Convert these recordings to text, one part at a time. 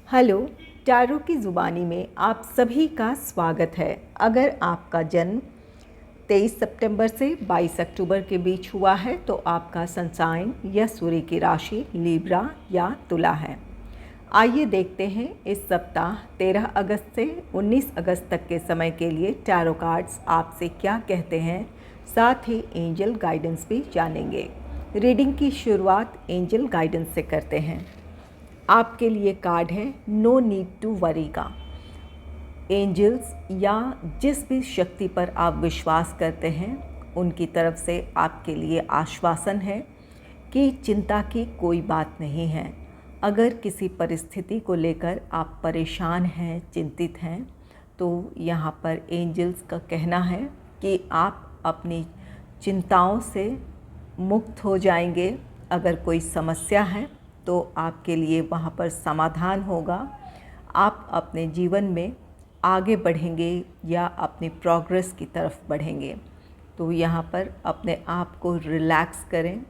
Hello, tarot की ज़ुबानी में आप सभी का स्वागत है। अगर आपका जन्म 23 सितंबर से 22 अक्टूबर के बीच हुआ है तो आपका सन साइन या सूर्य की राशि लिब्रा या तुला है। आइए देखते हैं इस सप्ताह 13 अगस्त से 19 अगस्त तक के समय के लिए टैरो कार्ड्स आपसे क्या कहते हैं, साथ ही एंजल गाइडेंस भी जानेंगे। रीडिंग की शुरुआत एंजल गाइडेंस से करते हैं। आपके लिए कार्ड है नो नीड टू वरी का। एंजल्स या जिस भी शक्ति पर आप विश्वास करते हैं उनकी तरफ से आपके लिए आश्वासन है कि चिंता की कोई बात नहीं है। अगर किसी परिस्थिति को लेकर आप परेशान हैं, चिंतित हैं, तो यहाँ पर एंजल्स का कहना है कि आप अपनी चिंताओं से मुक्त हो जाएंगे। अगर कोई समस्या है तो आपके लिए वहाँ पर समाधान होगा। आप अपने जीवन में आगे बढ़ेंगे या अपनी प्रोग्रेस की तरफ बढ़ेंगे। तो यहाँ पर अपने आप को रिलैक्स करें,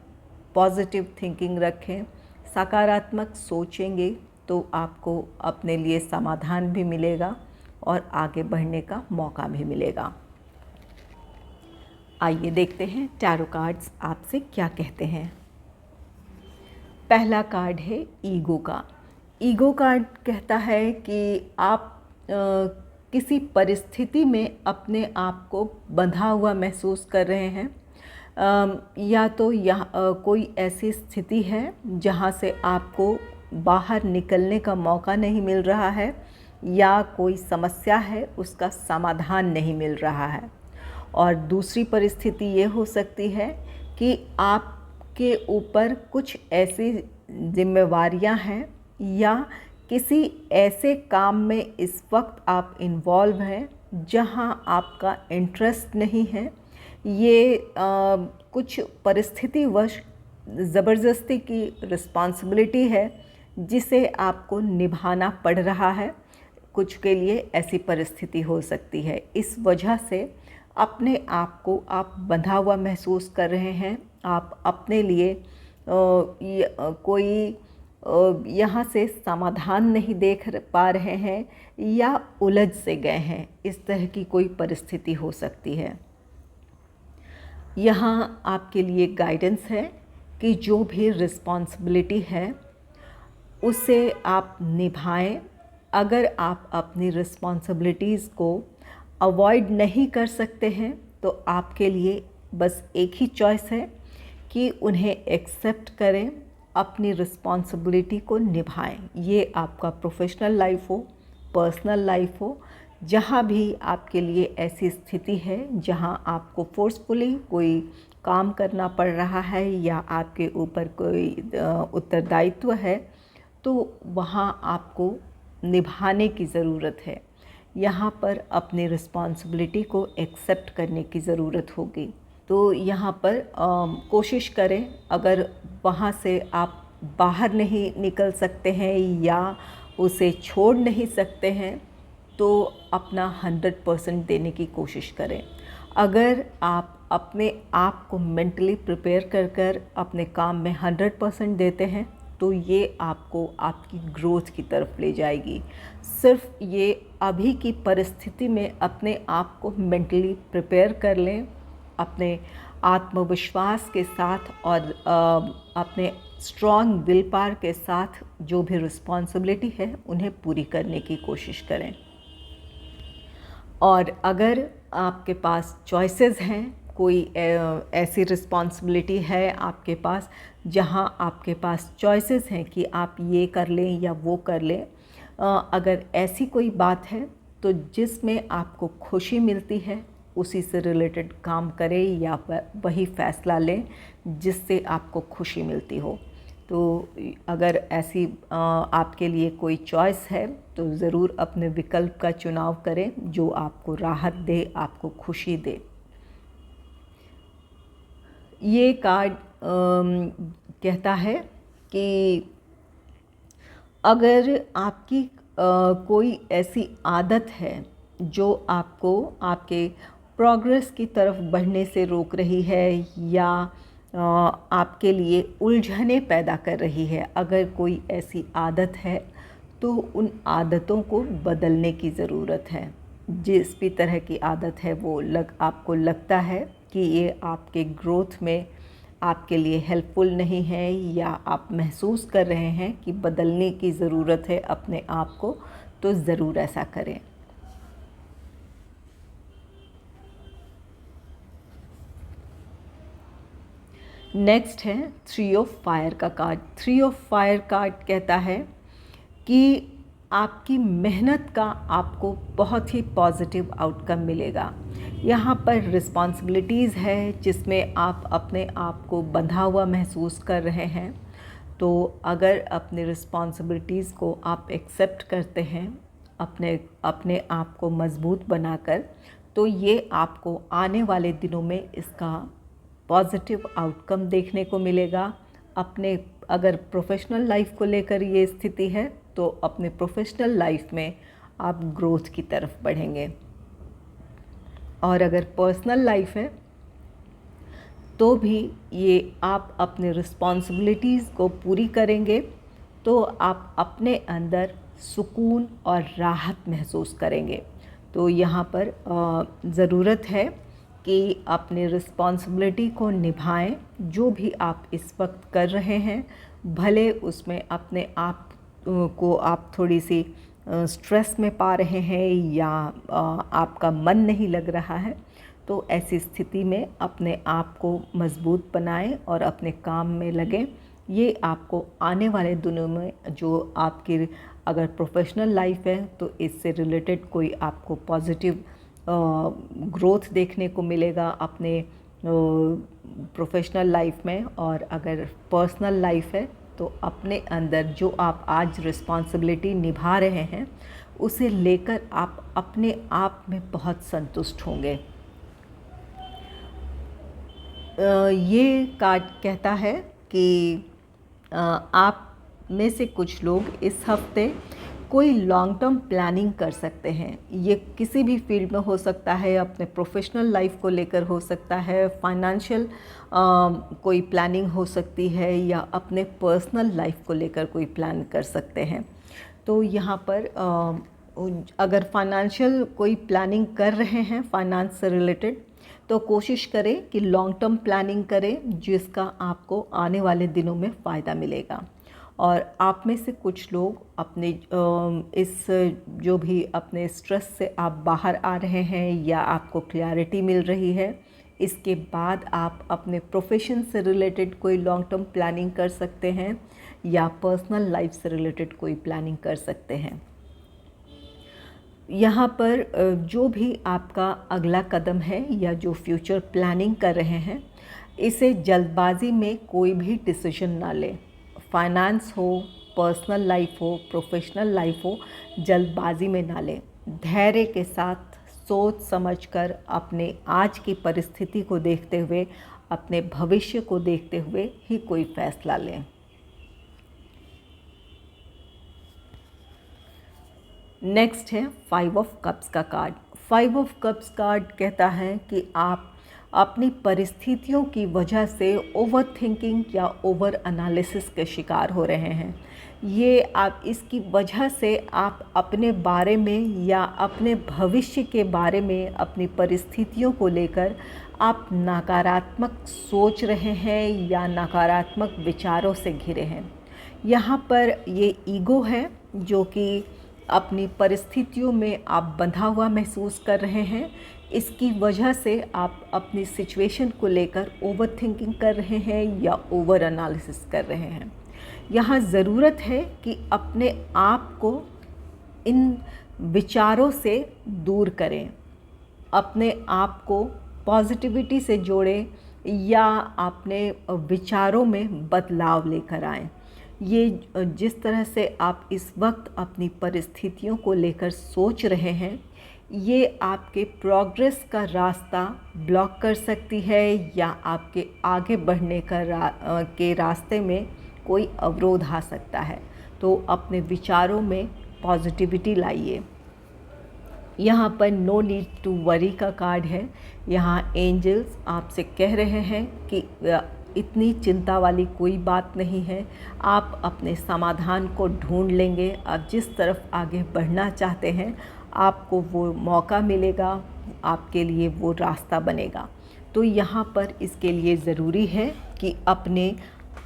पॉजिटिव थिंकिंग रखें, सकारात्मक सोचेंगे तो आपको अपने लिए समाधान भी मिलेगा और आगे बढ़ने का मौका भी मिलेगा। आइए देखते हैं टैरो कार्ड्स आपसे क्या कहते हैं। पहला कार्ड है ईगो का। ईगो कार्ड कहता है कि आप किसी परिस्थिति में अपने आप को बंधा हुआ महसूस कर रहे हैं, या तो कोई ऐसी स्थिति है जहां से आपको बाहर निकलने का मौका नहीं मिल रहा है, या कोई समस्या है उसका समाधान नहीं मिल रहा है। और दूसरी परिस्थिति ये हो सकती है कि आप के ऊपर कुछ ऐसी जिम्मेवारियां हैं या किसी ऐसे काम में इस वक्त आप इन्वॉल्व हैं जहां आपका इंटरेस्ट नहीं है। ये कुछ परिस्थितिवश ज़बरदस्ती की रिस्पॉन्सिबिलिटी है जिसे आपको निभाना पड़ रहा है। कुछ के लिए ऐसी परिस्थिति हो सकती है। इस वजह से अपने आप को आप बंधा हुआ महसूस कर रहे हैं। आप अपने लिए कोई यहाँ से समाधान नहीं देख पा रहे हैं या उलझ से गए हैं। इस तरह की कोई परिस्थिति हो सकती है। यहाँ आपके लिए गाइडेंस है कि जो भी रिस्पॉन्सिबिलिटी है उसे आप निभाएं। अगर आप अपनी रिस्पॉन्सिबिलिटीज़ को अवॉइड नहीं कर सकते हैं तो आपके लिए बस एक ही चॉइस है कि उन्हें एक्सेप्ट करें, अपनी रिस्पॉन्सिबिलिटी को निभाएं। ये आपका प्रोफेशनल लाइफ हो, पर्सनल लाइफ हो, जहाँ भी आपके लिए ऐसी स्थिति है जहाँ आपको फोर्सफुली कोई काम करना पड़ रहा है या आपके ऊपर कोई उत्तरदायित्व है, तो वहाँ आपको निभाने की ज़रूरत है। यहाँ पर अपनी रिस्पॉन्सिबिलिटी को एक्सेप्ट करने की ज़रूरत होगी। तो यहाँ पर कोशिश करें, अगर वहाँ से आप बाहर नहीं निकल सकते हैं या उसे छोड़ नहीं सकते हैं तो अपना 100% देने की कोशिश करें। अगर आप अपने आप को मेंटली प्रिपेयर कर अपने काम में 100% देते हैं तो ये आपको आपकी ग्रोथ की तरफ ले जाएगी। सिर्फ ये अभी की परिस्थिति में अपने आप को मेंटली प्रिपेयर कर लें, अपने आत्मविश्वास के साथ और अपने स्ट्रॉन्ग विल पावर के साथ जो भी रिस्पॉन्सिबिलिटी है उन्हें पूरी करने की कोशिश करें। और अगर आपके पास चॉइसेस हैं, कोई ऐसी रिस्पॉन्सिबिलिटी है आपके पास जहां आपके पास चॉइसेस हैं कि आप ये कर लें या वो कर लें, अगर ऐसी कोई बात है तो जिसमें आपको खुशी मिलती है उसी से रिलेटेड काम करें या वही फ़ैसला लें जिससे आपको खुशी मिलती हो। तो अगर ऐसी आपके लिए कोई चॉइस है तो ज़रूर अपने विकल्प का चुनाव करें जो आपको राहत दे, आपको खुशी दे। ये कार्ड कहता है कि अगर आपकी कोई ऐसी आदत है जो आपको आपके प्रोग्रेस की तरफ बढ़ने से रोक रही है या आपके लिए उलझनें पैदा कर रही है, अगर कोई ऐसी आदत है तो उन आदतों को बदलने की ज़रूरत है। जिस भी तरह की आदत है वो आपको लगता है कि ये आपके ग्रोथ में आपके लिए हेल्पफुल नहीं है, या आप महसूस कर रहे हैं कि बदलने की ज़रूरत है अपने आप को, तो ज़रूर ऐसा करें। नेक्स्ट है 3 ऑफ फायर का कार्ड। 3 ऑफ फायर कार्ड कहता है कि आपकी मेहनत का आपको बहुत ही पॉजिटिव आउटकम मिलेगा। यहाँ पर रिस्पॉन्सिबिलिटीज़ है जिसमें आप अपने आप को बंधा हुआ महसूस कर रहे हैं। तो अगर अपनी रिस्पॉन्सिबिलिटीज़ को आप एक्सेप्ट करते हैं अपने आप को मज़बूत बनाकर, तो ये आपको आने वाले दिनों में इसका पॉजिटिव आउटकम देखने को मिलेगा। अगर प्रोफेशनल लाइफ को लेकर ये स्थिति है तो अपने प्रोफेशनल लाइफ में आप ग्रोथ की तरफ बढ़ेंगे, और अगर पर्सनल लाइफ है तो भी ये आप अपने रिस्पॉन्सिबिलिटीज़ को पूरी करेंगे तो आप अपने अंदर सुकून और राहत महसूस करेंगे। तो यहाँ पर ज़रूरत है कि अपनी रिस्पॉन्सिबिलिटी को निभाएं। जो भी आप इस वक्त कर रहे हैं, भले उसमें अपने आप को आप थोड़ी सी स्ट्रेस में पा रहे हैं या आपका मन नहीं लग रहा है, तो ऐसी स्थिति में अपने आप को मज़बूत बनाएं और अपने काम में लगें। ये आपको आने वाले दिनों में जो आपकी अगर प्रोफेशनल लाइफ है तो इससे रिलेटेड कोई आपको पॉजिटिव ग्रोथ देखने को मिलेगा अपने प्रोफेशनल लाइफ में। और अगर पर्सनल लाइफ है तो अपने अंदर जो आप आज रिस्पॉन्सिबिलिटी निभा रहे हैं उसे लेकर आप अपने आप में बहुत संतुष्ट होंगे। ये कार्ड कहता है कि आप में से कुछ लोग इस हफ्ते कोई लॉन्ग टर्म प्लानिंग कर सकते हैं। ये किसी भी फील्ड में हो सकता है, अपने प्रोफेशनल लाइफ को लेकर हो सकता है, फाइनेंशियल कोई प्लानिंग हो सकती है, या अपने पर्सनल लाइफ को लेकर कोई प्लान कर सकते हैं। तो यहाँ पर अगर फाइनेंशियल कोई प्लानिंग कर रहे हैं फाइनेंस से रिलेटेड, तो कोशिश करें कि लॉन्ग टर्म प्लानिंग करें जिसका आपको आने वाले दिनों में फ़ायदा मिलेगा। और आप में से कुछ लोग अपने जो भी अपने स्ट्रेस से आप बाहर आ रहे हैं या आपको क्लैरिटी मिल रही है, इसके बाद आप अपने प्रोफेशन से रिलेटेड कोई लॉन्ग टर्म प्लानिंग कर सकते हैं या पर्सनल लाइफ से रिलेटेड कोई प्लानिंग कर सकते हैं। यहाँ पर जो भी आपका अगला कदम है या जो फ्यूचर प्लानिंग कर रहे हैं, इसे जल्दबाजी में कोई भी डिसीजन ना लें। फाइनेंस हो, पर्सनल लाइफ हो, प्रोफेशनल लाइफ हो, जल्दबाजी में ना लें। धैर्य के साथ सोच समझकर अपने आज की परिस्थिति को देखते हुए, अपने भविष्य को देखते हुए ही कोई फैसला लें। नेक्स्ट है 5 ऑफ कप्स का कार्ड। 5 ऑफ कप्स कार्ड कहता है कि आप अपनी परिस्थितियों की वजह से ओवर थिंकिंग या ओवर एनालिसिस के शिकार हो रहे हैं। ये आप इसकी वजह से आप अपने बारे में या अपने भविष्य के बारे में, अपनी परिस्थितियों को लेकर आप नकारात्मक सोच रहे हैं या नकारात्मक विचारों से घिरे हैं। यहाँ पर ये ईगो है जो कि अपनी परिस्थितियों में आप बंधा हुआ महसूस कर रहे हैं। इसकी वजह से आप अपनी सिचुएशन को लेकर ओवर थिंकिंग कर रहे हैं या ओवर एनालिसिस कर रहे हैं। यहाँ ज़रूरत है कि अपने आप को इन विचारों से दूर करें, अपने आप को पॉजिटिविटी से जोड़ें या अपने विचारों में बदलाव लेकर आएँ। ये जिस तरह से आप इस वक्त अपनी परिस्थितियों को लेकर सोच रहे हैं, ये आपके प्रोग्रेस का रास्ता ब्लॉक कर सकती है या आपके आगे बढ़ने के रास्ते में कोई अवरोध आ सकता है। तो अपने विचारों में पॉजिटिविटी लाइए। यहाँ पर नो नीड टू वरी का कार्ड है। यहाँ एंजल्स आपसे कह रहे हैं कि इतनी चिंता वाली कोई बात नहीं है। आप अपने समाधान को ढूंढ लेंगे। आप जिस तरफ आगे बढ़ना चाहते हैं आपको वो मौका मिलेगा, आपके लिए वो रास्ता बनेगा। तो यहाँ पर इसके लिए ज़रूरी है कि अपने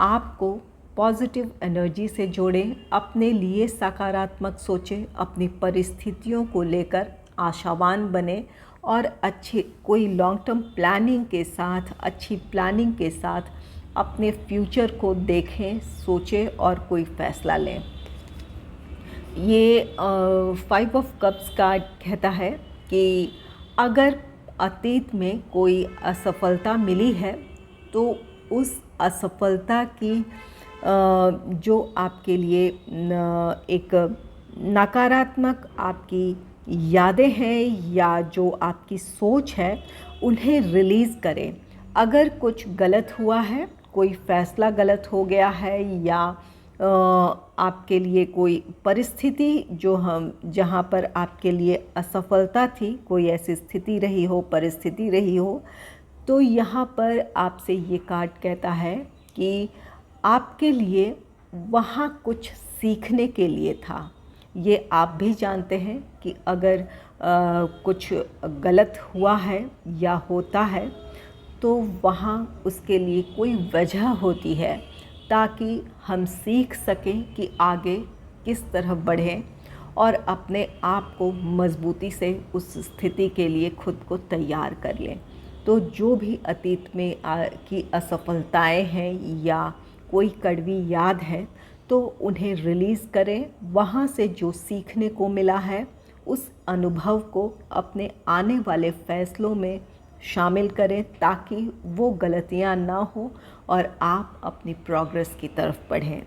आप को पॉजिटिव एनर्जी से जोड़ें, अपने लिए सकारात्मक सोचें, अपनी परिस्थितियों को लेकर आशावान बने और अच्छी कोई लॉन्ग टर्म प्लानिंग के साथ, अच्छी प्लानिंग के साथ अपने फ्यूचर को देखें, सोचें और कोई फ़ैसला लें। ये 5 ऑफ कप्स कार्ड कहता है कि अगर अतीत में कोई असफलता मिली है तो उस असफलता की जो आपके लिए एक नकारात्मक आपकी यादें हैं या जो आपकी सोच है उन्हें रिलीज़ करें। अगर कुछ गलत हुआ है, कोई फ़ैसला गलत हो गया है या आपके लिए कोई परिस्थिति जहाँ पर आपके लिए असफलता थी, कोई ऐसी स्थिति रही हो, परिस्थिति रही हो, तो यहाँ पर आपसे ये कार्ड कहता है कि आपके लिए वहाँ कुछ सीखने के लिए था। ये आप भी जानते हैं कि अगर कुछ गलत हुआ है या होता है तो वहाँ उसके लिए कोई वजह होती है, ताकि हम सीख सकें कि आगे किस तरह बढ़ें और अपने आप को मजबूती से उस स्थिति के लिए खुद को तैयार कर लें। तो जो भी अतीत में की असफलताएं हैं या कोई कड़वी याद है तो उन्हें रिलीज़ करें। वहाँ से जो सीखने को मिला है उस अनुभव को अपने आने वाले फ़ैसलों में शामिल करें, ताकि वो गलतियाँ ना हो और आप अपनी प्रोग्रेस की तरफ बढ़ें।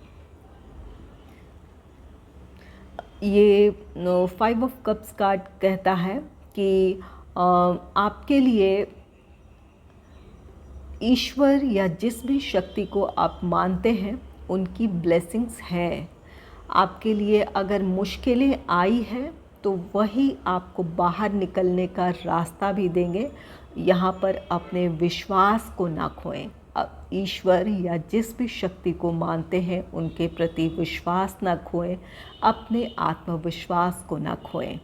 ये 5 ऑफ कप्स कार्ड कहता है कि आपके लिए ईश्वर या जिस भी शक्ति को आप मानते हैं उनकी ब्लेसिंग्स हैं आपके लिए। अगर मुश्किलें आई हैं तो वही आपको बाहर निकलने का रास्ता भी देंगे। यहाँ पर अपने विश्वास को ना खोएं। ईश्वर या जिस भी शक्ति को मानते हैं उनके प्रति विश्वास ना खोएं, अपने आत्मविश्वास को ना खोएं।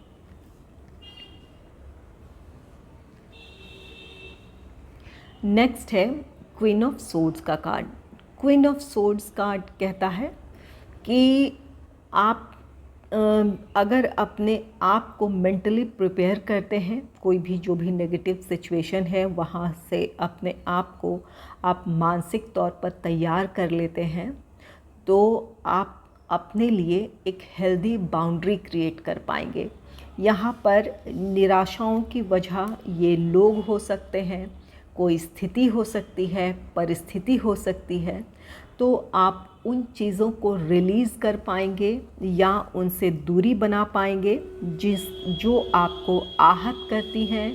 नेक्स्ट है क्वीन ऑफ सोर्ड्स का card. Queen of swords card कहता है कि आप अगर अपने आप को मेंटली प्रिपेयर करते हैं, कोई भी जो भी नेगेटिव सिचुएशन है वहाँ से अपने आप को आप मानसिक तौर पर तैयार कर लेते हैं, तो आप अपने लिए एक हेल्दी बाउंड्री क्रिएट कर पाएंगे। यहाँ पर निराशाओं की वजह ये लोग हो सकते हैं, कोई स्थिति हो सकती है, परिस्थिति हो सकती है, तो आप उन चीज़ों को रिलीज़ कर पाएंगे या उनसे दूरी बना पाएंगे जो आपको आहत करती हैं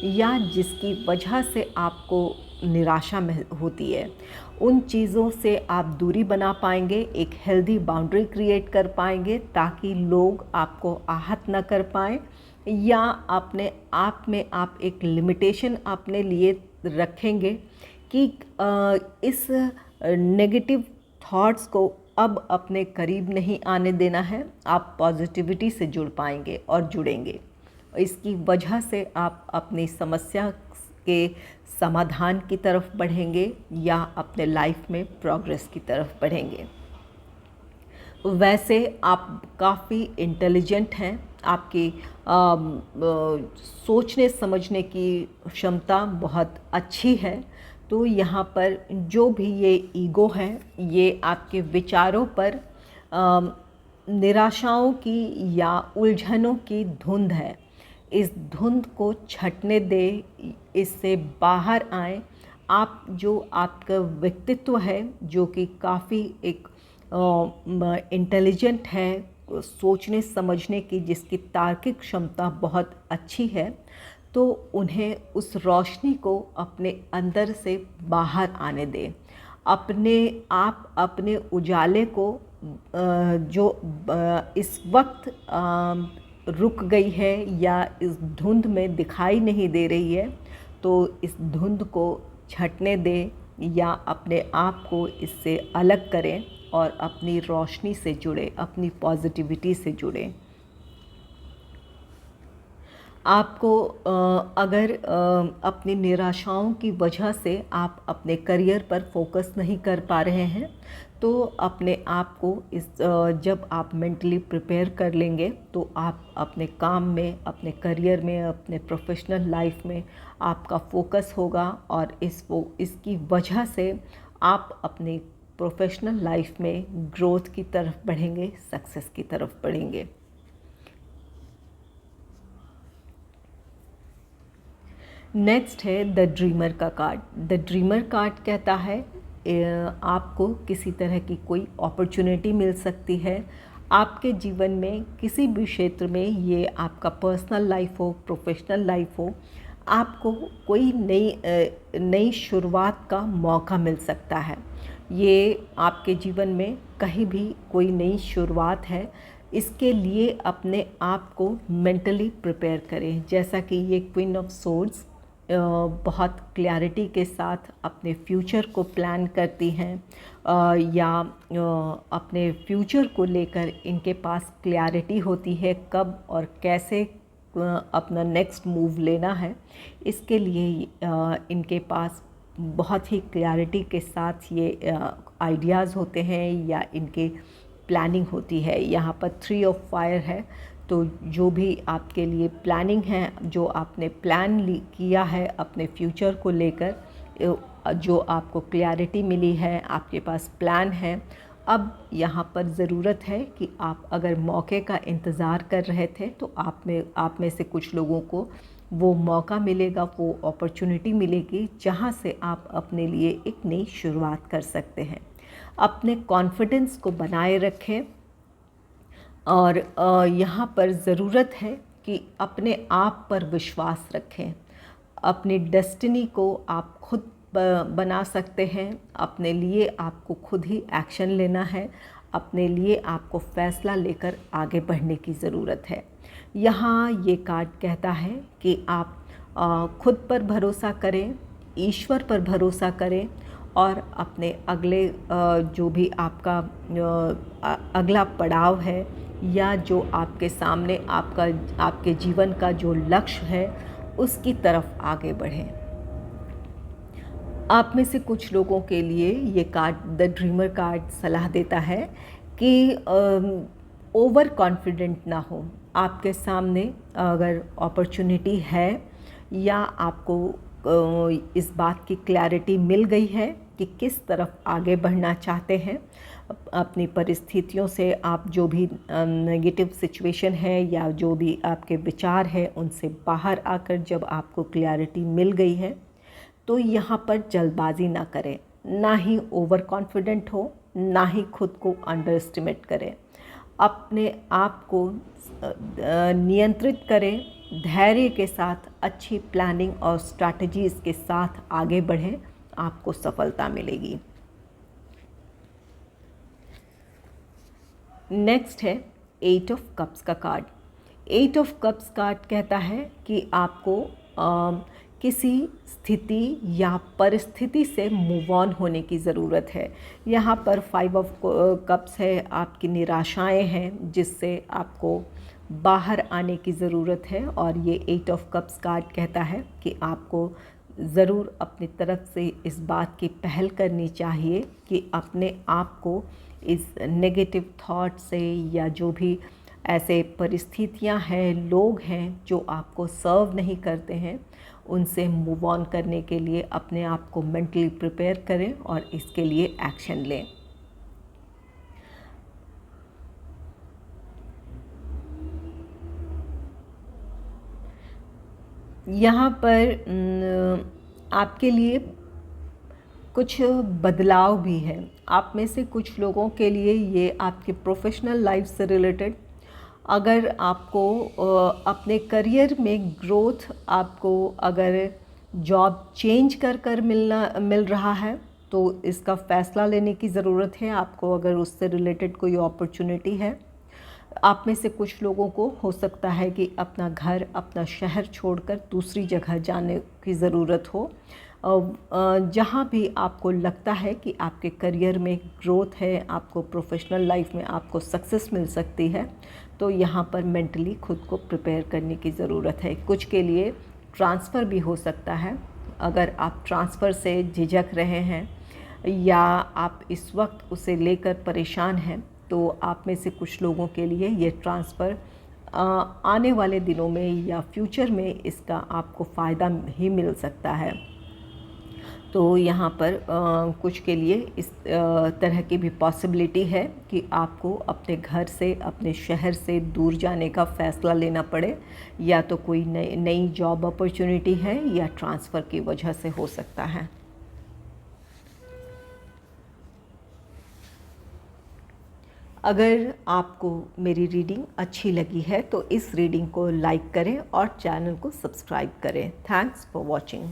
या जिसकी वजह से आपको निराशा होती है। उन चीज़ों से आप दूरी बना पाएंगे, एक हेल्दी बाउंड्री क्रिएट कर पाएंगे, ताकि लोग आपको आहत न कर पाएँ या अपने आप में आप एक लिमिटेशन अपने लिए रखेंगे कि इस नेगेटिव थॉट्स को अब अपने करीब नहीं आने देना है। आप पॉजिटिविटी से जुड़ पाएंगे और जुड़ेंगे। इसकी वजह से आप अपनी समस्या के समाधान की तरफ बढ़ेंगे या अपने लाइफ में प्रोग्रेस की तरफ बढ़ेंगे। वैसे आप काफ़ी इंटेलिजेंट हैं, आपकी सोचने समझने की क्षमता बहुत अच्छी है। तो यहाँ पर जो भी ये ईगो है, ये आपके विचारों पर निराशाओं की या उलझनों की धुंध है। इस धुंध को छटने दे, इससे बाहर आएं। आप जो आपका व्यक्तित्व है जो कि काफ़ी एक इंटेलिजेंट है, सोचने समझने की जिसकी तार्किक क्षमता बहुत अच्छी है, तो उन्हें उस रोशनी को अपने अंदर से बाहर आने दें। अपने उजाले को जो इस वक्त रुक गई है या इस धुंध में दिखाई नहीं दे रही है, तो इस धुंध को छटने दें या अपने आप को इससे अलग करें और अपनी रोशनी से जुड़े, अपनी पॉजिटिविटी से जुड़ें। आपको अगर अपनी निराशाओं की वजह से आप अपने करियर पर फोकस नहीं कर पा रहे हैं, तो अपने आप को जब आप मेंटली प्रिपेयर कर लेंगे तो आप अपने काम में, अपने करियर में, अपने प्रोफेशनल लाइफ में आपका फोकस होगा और इसकी वजह से आप अपनी प्रोफेशनल लाइफ में ग्रोथ की तरफ बढ़ेंगे, सक्सेस की तरफ बढ़ेंगे। नेक्स्ट है द ड्रीमर का कार्ड। द ड्रीमर कार्ड कहता है आपको किसी तरह की कोई अपॉर्चुनिटी मिल सकती है आपके जीवन में, किसी भी क्षेत्र में, ये आपका पर्सनल लाइफ हो, प्रोफेशनल लाइफ हो, आपको कोई नई शुरुआत का मौका मिल सकता है। ये आपके जीवन में कहीं भी कोई नई शुरुआत है, इसके लिए अपने आप को मेंटली प्रिपेयर करें। जैसा कि ये क्वीन ऑफ सोर्ड्स बहुत क्लैरिटी के साथ अपने फ्यूचर को प्लान करती हैं, या अपने फ्यूचर को लेकर इनके पास क्लैरिटी होती है कब और कैसे अपना नेक्स्ट मूव लेना है। इसके लिए इनके पास बहुत ही क्लैरिटी के साथ ये आइडियाज़ होते हैं या इनके प्लानिंग होती है। यहाँ पर 3 ऑफ फायर है, तो जो भी आपके लिए प्लानिंग है, जो आपने प्लान किया है अपने फ्यूचर को लेकर, जो आपको क्लैरिटी मिली है, आपके पास प्लान है, अब यहाँ पर ज़रूरत है कि आप अगर मौके का इंतज़ार कर रहे थे तो आप में से कुछ लोगों को वो मौका मिलेगा, वो अपॉर्चुनिटी मिलेगी जहाँ से आप अपने लिए एक नई शुरुआत कर सकते हैं। अपने कॉन्फिडेंस को बनाए रखें और यहाँ पर ज़रूरत है कि अपने आप पर विश्वास रखें। अपनी डेस्टिनी को आप खुद बना सकते हैं। अपने लिए आपको खुद ही एक्शन लेना है, अपने लिए आपको फ़ैसला लेकर आगे बढ़ने की ज़रूरत है। यहाँ ये कार्ड कहता है कि आप खुद पर भरोसा करें, ईश्वर पर भरोसा करें और अपने अगले जो भी आपका अगला पड़ाव है या जो आपके सामने आपके जीवन का जो लक्ष्य है उसकी तरफ आगे बढ़ें। आप में से कुछ लोगों के लिए ये कार्ड, द ड्रीमर कार्ड, सलाह देता है कि ओवर कॉन्फिडेंट ना हो। आपके सामने अगर अपॉर्चुनिटी है या आपको इस बात की क्लैरिटी मिल गई है कि किस तरफ आगे बढ़ना चाहते हैं, अपनी परिस्थितियों से आप जो भी नेगेटिव सिचुएशन है या जो भी आपके विचार है उनसे बाहर आकर जब आपको क्लैरिटी मिल गई है, तो यहाँ पर जल्दबाजी ना करें, ना ही ओवर कॉन्फिडेंट हो, ना ही खुद को अंडर एस्टिमेट करें। अपने आप को नियंत्रित करें, धैर्य के साथ अच्छी प्लानिंग और स्ट्रैटेजीज़ के साथ आगे बढ़ें, आपको सफलता मिलेगी। नेक्स्ट है 8 ऑफ कप्स का कार्ड। 8 ऑफ कप्स कार्ड कहता है कि आपको किसी स्थिति या परिस्थिति से मूव ऑन होने की ज़रूरत है। यहाँ पर 5 ऑफ कप्स है, आपकी निराशाएं हैं जिससे आपको बाहर आने की ज़रूरत है, और ये 8 ऑफ कप्स कार्ड कहता है कि आपको ज़रूर अपनी तरफ से इस बात की पहल करनी चाहिए कि अपने आप को इस नेगेटिव थॉट से या जो भी ऐसे परिस्थितियां हैं, लोग हैं जो आपको सर्व नहीं करते हैं, उनसे मूव ऑन करने के लिए अपने आप को मेंटली प्रिपेयर करें और इसके लिए एक्शन लें। यहाँ पर आपके लिए कुछ बदलाव भी है। आप में से कुछ लोगों के लिए ये आपके प्रोफेशनल लाइफ से रिलेटेड, अगर आपको अपने करियर में ग्रोथ, आपको अगर जॉब चेंज कर मिल रहा है तो इसका फ़ैसला लेने की ज़रूरत है। आपको अगर उससे रिलेटेड कोई अपॉर्चुनिटी है, आप में से कुछ लोगों को हो सकता है कि अपना घर, अपना शहर छोड़कर दूसरी जगह जाने की ज़रूरत हो। जहाँ भी आपको लगता है कि आपके करियर में ग्रोथ है, आपको प्रोफेशनल लाइफ में आपको सक्सेस मिल सकती है, तो यहाँ पर मेंटली खुद को प्रिपेयर करने की ज़रूरत है। कुछ के लिए ट्रांसफ़र भी हो सकता है। अगर आप ट्रांसफ़र से झिझक रहे हैं या आप इस वक्त उसे लेकर परेशान हैं, तो आप में से कुछ लोगों के लिए ये ट्रांसफ़र आने वाले दिनों में या फ्यूचर में इसका आपको फ़ायदा ही मिल सकता है। तो यहाँ पर कुछ के लिए इस तरह की भी पॉसिबिलिटी है कि आपको अपने घर से, अपने शहर से दूर जाने का फ़ैसला लेना पड़े, या तो कोई नई जॉब अपॉर्चुनिटी है या ट्रांसफ़र की वजह से हो सकता है। अगर आपको मेरी रीडिंग अच्छी लगी है तो इस रीडिंग को लाइक करें और चैनल को सब्सक्राइब करें। Thanks for watching.